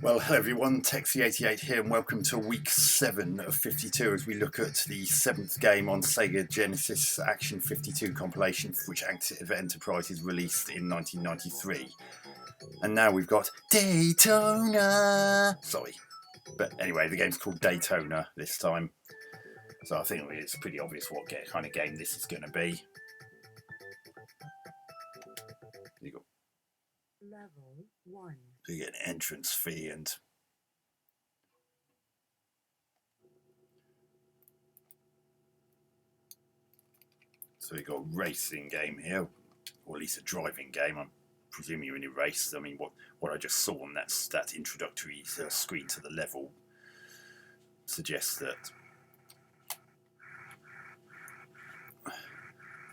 Well, hello everyone, Texie88 here, and welcome to week 7 of 52 as we look at the 7th game on Sega Genesis Action 52 compilation, which Active Enterprises released in 1993. And now we've got Daytona! Sorry. But anyway, the game's called Daytona this time. So I think it's pretty obvious what kind of game this is going to be. Level 1. So you get an entrance fee and so we've got a racing game here, or at least a driving game. I'm presuming you're in a race. I mean, what I just saw on that introductory screen to the level suggests that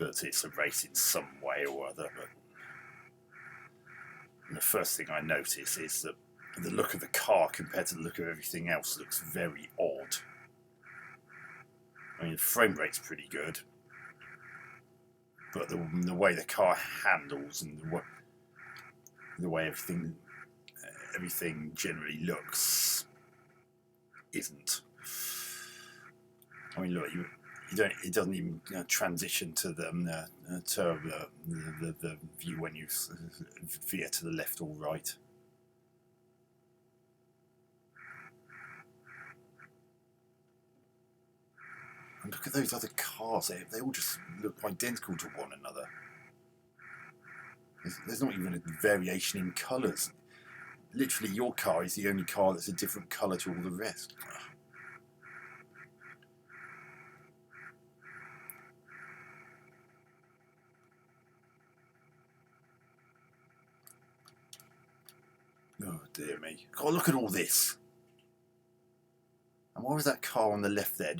it's a race in some way or other. But the first thing I notice is that the look of the car compared to the look of everything else looks very odd. I mean, the frame rate's pretty good, but the way the car handles and the way everything generally looks isn't. I mean, look, it doesn't even transition to the view when you veer to the left or right. And look at those other cars, they all just look identical to one another. There's not even a variation in colours. Literally, your car is the only car that's a different colour to all the rest. Oh dear me. God, look at all this. And why was that car on the left there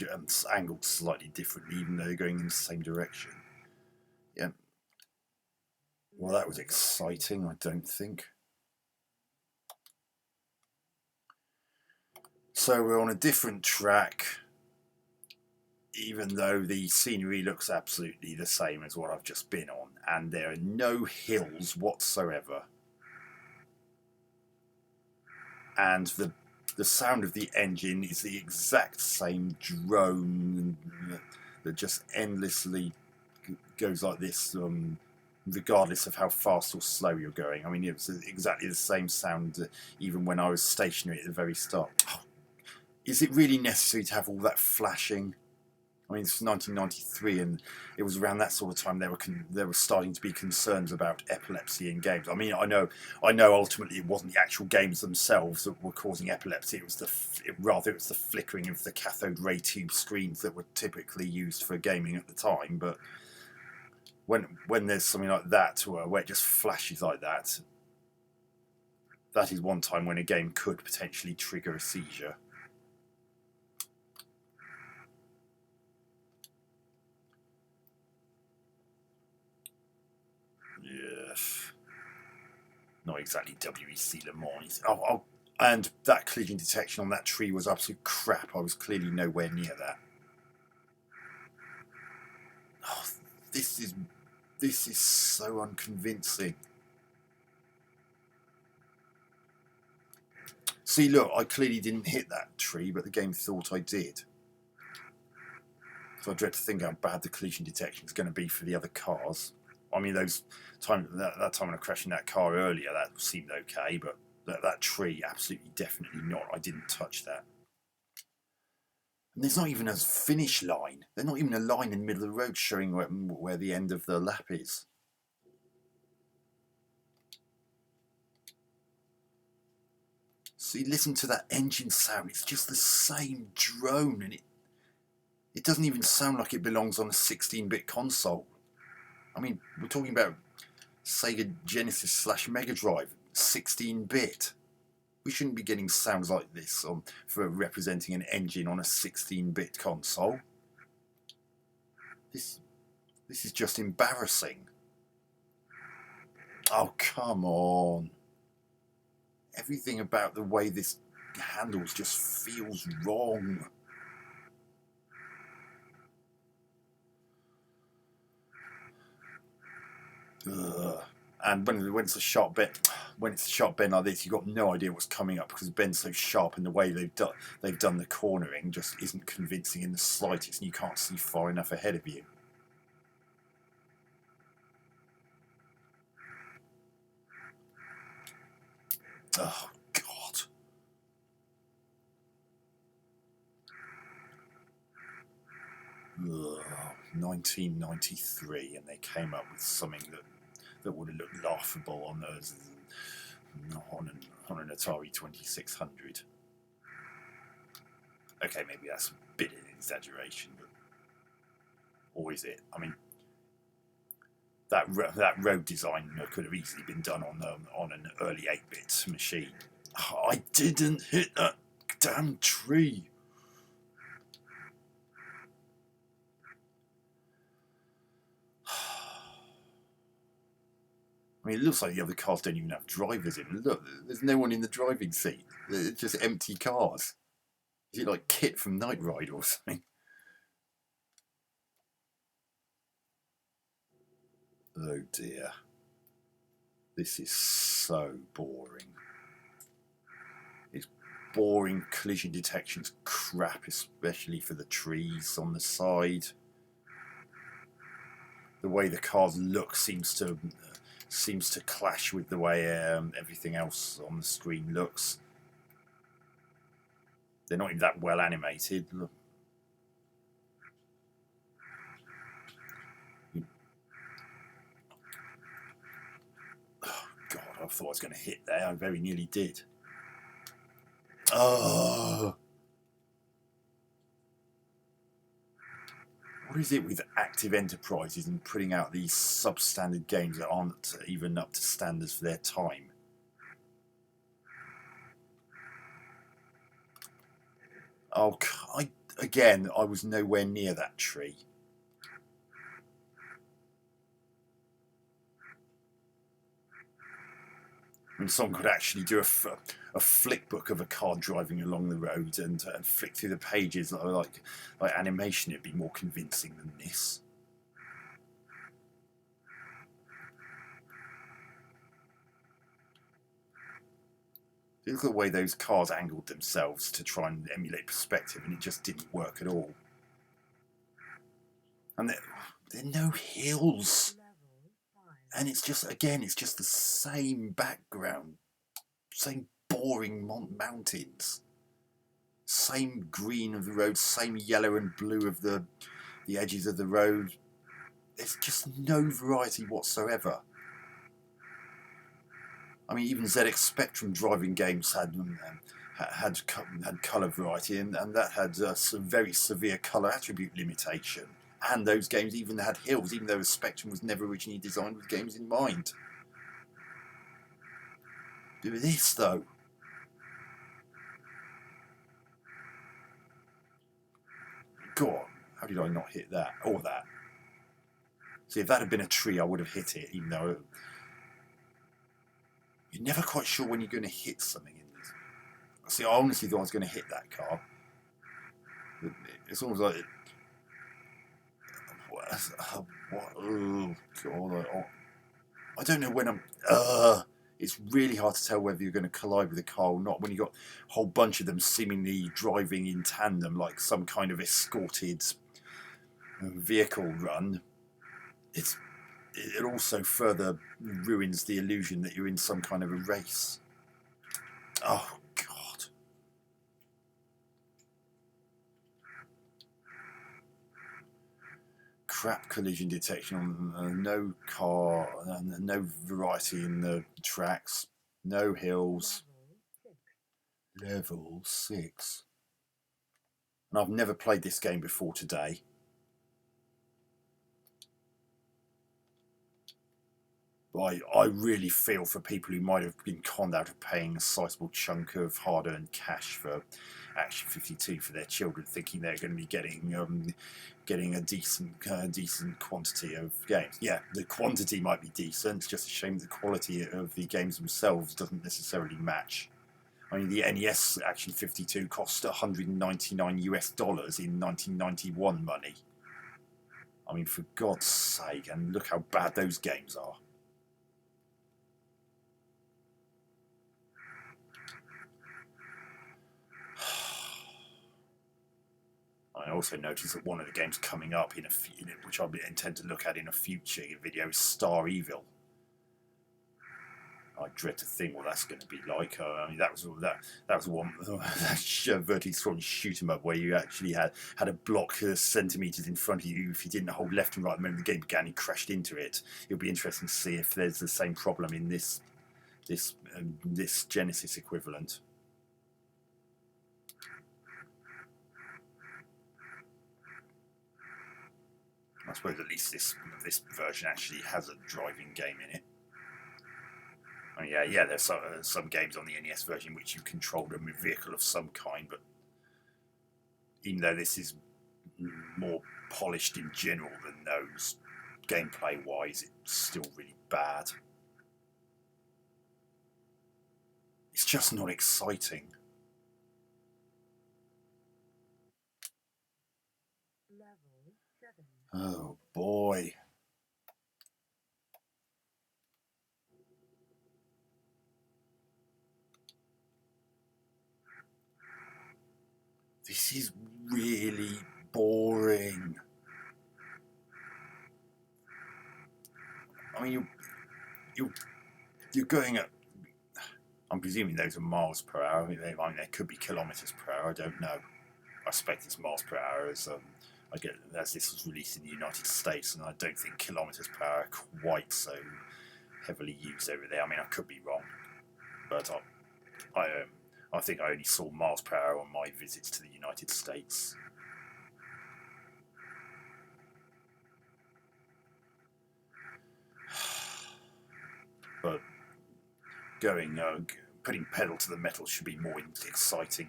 angled slightly differently, even though they're going in the same direction? Yeah. Well, that was exciting, I don't think. So we're on a different track, even though the scenery looks absolutely the same as what I've just been on, and there are no hills whatsoever. And the sound of the engine is the exact same drone that just endlessly goes like this, regardless of how fast or slow you're going. I mean, it was exactly the same sound even when I was stationary at the very start. Oh, is it really necessary to have all that flashing? I mean, it's 1993, and it was around that sort of time there were starting to be concerns about epilepsy in games. I mean, I know. Ultimately, it wasn't the actual games themselves that were causing epilepsy. It was the flickering of the cathode ray tube screens that were typically used for gaming at the time. But when there's something like that where it just flashes like that, that is one time when a game could potentially trigger a seizure. Yes. Not exactly WEC Le Mans. Oh, and that collision detection on that tree was absolute crap. I was clearly nowhere near that. Oh, this is so unconvincing. See, look, I clearly didn't hit that tree, but the game thought I did. So I dread to think how bad the collision detection is going to be for the other cars. I mean, that time when I crashed in that car earlier, that seemed okay, but that tree, absolutely, definitely not. I didn't touch that. And there's not even a finish line. There's not even a line in the middle of the road showing where the end of the lap is. See, listen to that engine sound. It's just the same drone, and it doesn't even sound like it belongs on a 16-bit console. I mean, we're talking about Sega Genesis / Mega Drive, 16-bit. We shouldn't be getting sounds like this for representing an engine on a 16-bit console. This is just embarrassing. Oh, come on. Everything about the way this handles just feels wrong. Ugh. And when it's a sharp bend like this, you've got no idea what's coming up because the bend's so sharp, and the way they've done the cornering just isn't convincing in the slightest, and you can't see far enough ahead of you. Oh God. 1993, and they came up with something that would have looked laughable on an Atari 2600. Okay, maybe that's a bit of an exaggeration, but or is it? I mean, that road design could have easily been done on an early 8-bit machine. Oh, I didn't hit that damn tree. I mean, it looks like the other cars don't even have drivers in. Look, there's no one in the driving seat. It's just empty cars. Is it like Kit from Knight Rider or something? Oh dear. This is so boring. It's boring. Collision detection's crap, especially for the trees on the side. The way the cars look seems to clash with the way everything else on the screen looks. They're not even that well animated. Look. Oh God, I thought I was going to hit there. I very nearly did. Oh. What is it with active enterprises and putting out these substandard games that aren't even up to standards for their time? Oh, I was nowhere near that tree. I mean, someone could actually do a flick book of a car driving along the road and flick through the pages like animation. It'd be more convincing than this. Look at the way those cars angled themselves to try and emulate perspective, and it just didn't work at all. And there are no hills. And it's just the same background, same boring mountains, same green of the road, same yellow and blue of the edges of the road. There's just no variety whatsoever. I mean, even ZX Spectrum driving games had colour variety, and that had some very severe colour attribute limitation. And those games even had hills, even though Spectrum was never originally designed with games in mind. Do this though. Go on. How did I not hit that? Or that? See, if that had been a tree, I would have hit it, even though you're never quite sure when you're going to hit something in this. See, I honestly thought I was going to hit that car. It's almost like... What? Oh, God. I don't know when I'm... It's really hard to tell whether you're going to collide with a car or not when you've got a whole bunch of them seemingly driving in tandem like some kind of escorted vehicle run. It also further ruins the illusion that you're in some kind of a race. Oh, God. Crap collision detection on no car, no variety in the tracks, no hills. Level 6. And I've never played this game before today. I really feel for people who might have been conned out of paying a sizable chunk of hard-earned cash for Action 52 for their children, thinking they're going to be getting a decent quantity of games. Yeah, the quantity might be decent. It's just a shame the quality of the games themselves doesn't necessarily match. I mean, the NES Action 52 cost $199 in 1991 money. I mean, for God's sake, and look how bad those games are. also noticed that one of the games coming up which I intend to look at in a future video, is Star Evil. I dread to think what that's going to be like. I mean, that was one vertically scrolling shoot 'em up where you actually had a block centimeters in front of you. If you didn't hold left and right the moment the game began, you crashed into it. It'll be interesting to see if there's the same problem in this Genesis equivalent. I suppose at least this version actually has a driving game in it. I mean, yeah, there's some games on the NES version which you controlled a vehicle of some kind, but even though this is more polished in general than those, gameplay-wise, it's still really bad. It's just not exciting. Level 7. Oh boy. This is really boring. I mean, you're going at, I'm presuming those are miles per hour. I mean, there could be kilometers per hour. I don't know. I suspect it's miles per hour, as this was released in the United States, and I don't think kilometers per hour are quite so heavily used over there. I mean, I could be wrong, but I think I only saw miles per hour on my visits to the United States. But putting pedal to the metal should be more exciting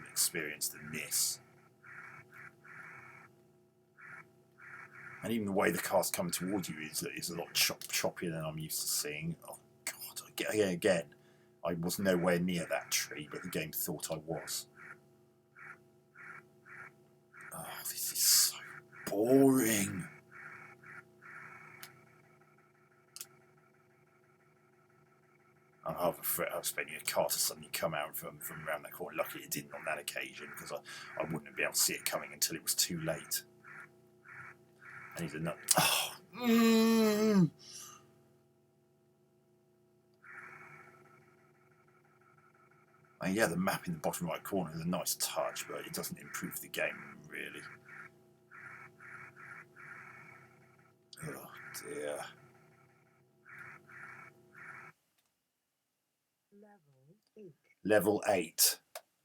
experience than this. And even the way the cars come towards you is a lot choppier than I'm used to seeing. Oh God! Again, I was nowhere near that tree, but the game thought I was. Oh, this is so boring. I'm expecting a car to suddenly come out from around that corner. Luckily it didn't on that occasion, because I wouldn't have been able to see it coming until it was too late. And he's another. Oh. And yeah, the map in the bottom right corner is a nice touch, but it doesn't improve the game really. Oh dear. Level 8.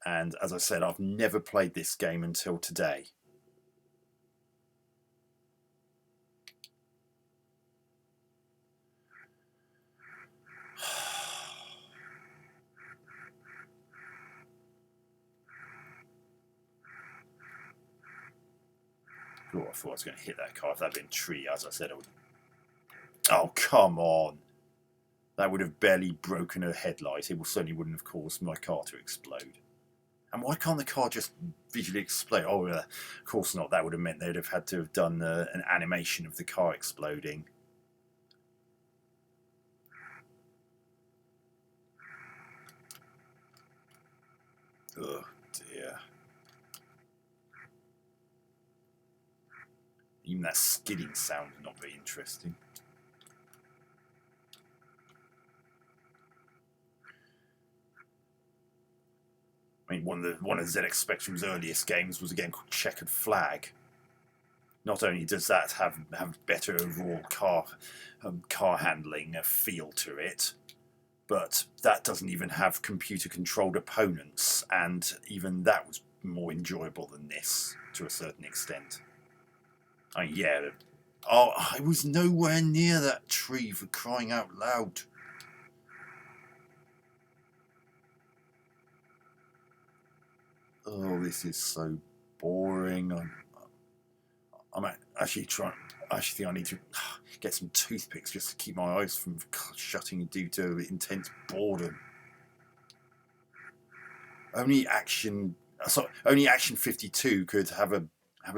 And as I said, I've never played this game until today. Oh, I thought I was going to hit that car. If that had been a tree, as I said, I would. Oh, come on. That would have barely broken a headlight. It certainly wouldn't have caused my car to explode. And why can't the car just visually explode? Oh, of course not. That would have meant they'd have had to have done an animation of the car exploding. Oh, dear. Even that skidding sound is not very interesting. I mean, one of ZX Spectrum's earliest games was a game called Checkered Flag. Not only does that have better overall car handling feel to it, but that doesn't even have computer-controlled opponents, and even that was more enjoyable than this to a certain extent. I mean, yeah. Oh, I was nowhere near that tree, for crying out loud. Oh, this is so boring. I'm actually trying. I actually think I need to get some toothpicks just to keep my eyes from shutting due to intense boredom. Only Action 52 could have a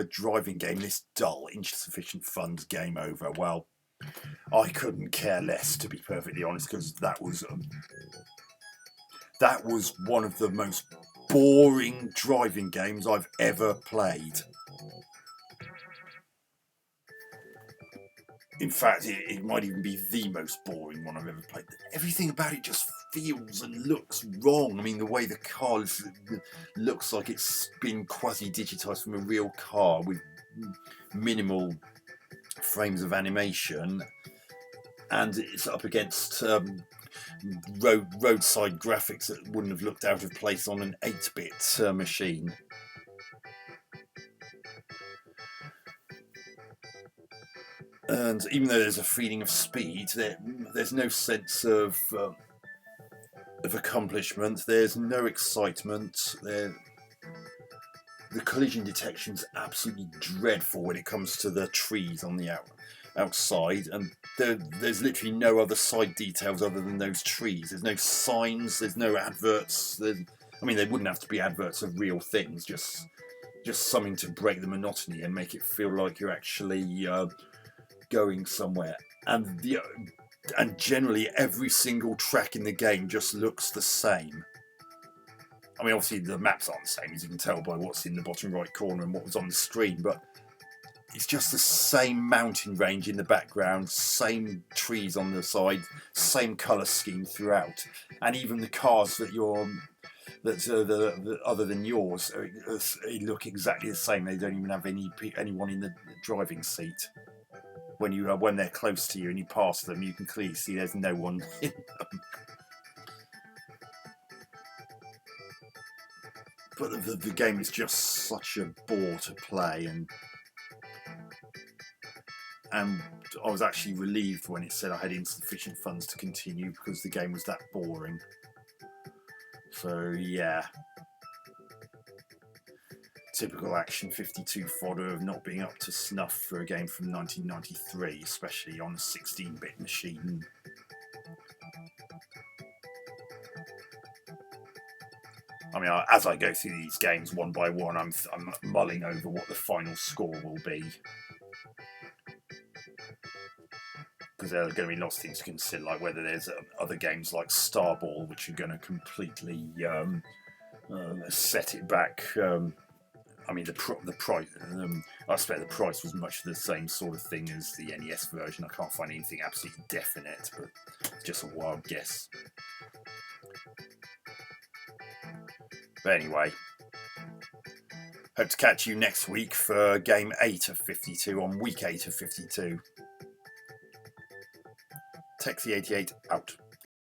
driving game this dull. Insufficient funds, game over. Well, I couldn't care less, to be perfectly honest, because that was one of the most boring driving games I've ever played. In fact, it might even be the most boring one I've ever played. Everything about it just feels and looks wrong. I mean, the way the car looks like it's been quasi-digitized from a real car with minimal frames of animation, and it's up against roadside graphics that wouldn't have looked out of place on an 8-bit machine. And even though there's a feeling of speed, there's no sense of accomplishment. There's no excitement. The collision detection's absolutely dreadful when it comes to the trees on the outside, and there's literally no other side details other than those trees. There's no signs. There's no adverts. I mean, they wouldn't have to be adverts of real things. Just something to break the monotony and make it feel like you're actually going somewhere. And generally every single track in the game just looks the same. I mean, obviously the maps aren't the same, as you can tell by what's in the bottom right corner and what was on the screen, but it's just the same mountain range in the background, same trees on the side, same colour scheme throughout, and even the cars that other than yours look exactly the same. They don't even have anyone in the driving seat. When they're close to you and you pass them, you can clearly see there's no one in them. But the game is just such a bore to play, and I was actually relieved when it said I had insufficient funds to continue because the game was that boring. So yeah. Typical Action 52 fodder of not being up to snuff for a game from 1993, especially on a 16-bit machine. I mean, as I go through these games one by one, I'm mulling over what the final score will be, because there are going to be lots of things to consider, like whether there's other games like Starball which are going to completely set it back. I mean, the price. I expect the price was much the same sort of thing as the NES version. I can't find anything absolutely definite, but it's just a wild guess. But anyway, hope to catch you next week for game 8 of 52 on week 8 of 52. Texie88 out.